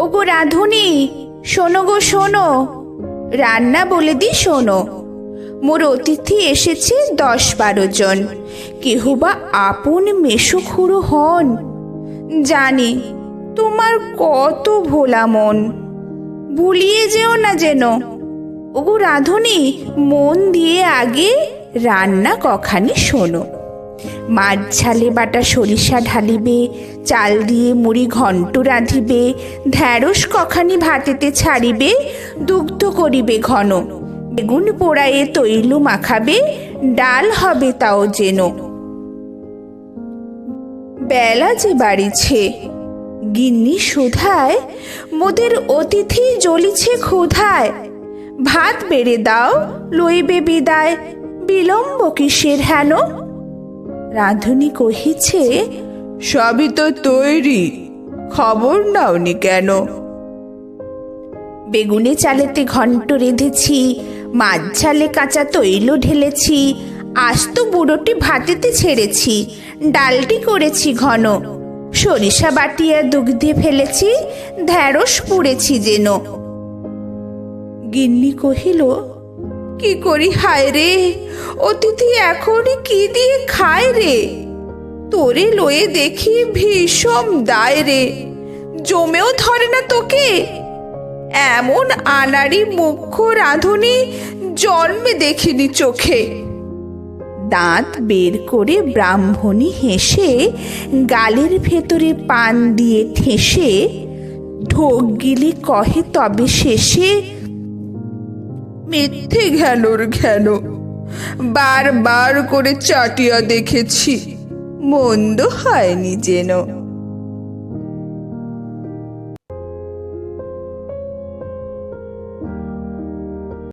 ওগো রাঁধুনি, শোনো গো শোনো, রান্না বলে দি শোনো। মোর অতিথি এসেছে 10-12 জন, কেহ বা আপন মেশো খুড়ো হন। জানি তোমার কত ভোলা মন, ভুলিয়ে যেও না যেন। ওগো রাঁধুনি, মন দিয়ে আগে রান্না কখানি শোনো। মাছ ঝালে বাটা সরিষা ঢালিবে, চাল দিয়ে মুড়ি ঘন্ট রাঁধিবে, ঢ্যাঁড়স কখানি ভাতেতে ছাড়িবে, দুগ্ধ করিবে ঘন, বেগুন পোড়ায়ে তৈল মাখাবে, ডাল হবে তাও যেন। বেলা যে বাড়িছে, গিন্নি শোধায়, মোদের অতিথি জ্বলিছে ক্ষুধায়। ভাত বেড়ে দাও, লইবে বিদায়, বিলম্ব কিসের হেন? রাঁধুনি কহিছে, সবই তো তৈরি, খবর নাওনি কেন? বেগুনে চালেতে ঘন্ট রেঁধেছি, মাছ ঝালে কাঁচা তৈল ঢেলেছি, আস্ত বুড়োটি ভাতেতে ছেড়েছি, ডালটি করেছি ঘন, সরিষা বাটিয়া দুগ্ধে ফেলেছি, ঢ্যাঁড়স পুড়েছি যেন। গিন্নি কহিল, কি করি হায় রে, অতিথি এখনই কি দিয়ে খায় রে? তোরে লয়ে দেখি ভীষণ দায় রে, জমেও ধরে না তোকে। এমন আনাড়ি মুখ্য রাঁধুনি জন্মে দেখিনি চোখে। দাঁত বের করে ব্রাহ্মণী হেসে, গালের ভেতরে পান দিয়ে ঠেসে, ঢোক গিলে কহে তবে শেষে, মিথ্যে ঘ্যানোর ঘ্যান, বার বার করে চাটিয়া দেখেছি, মন্দ হয়নি যেন।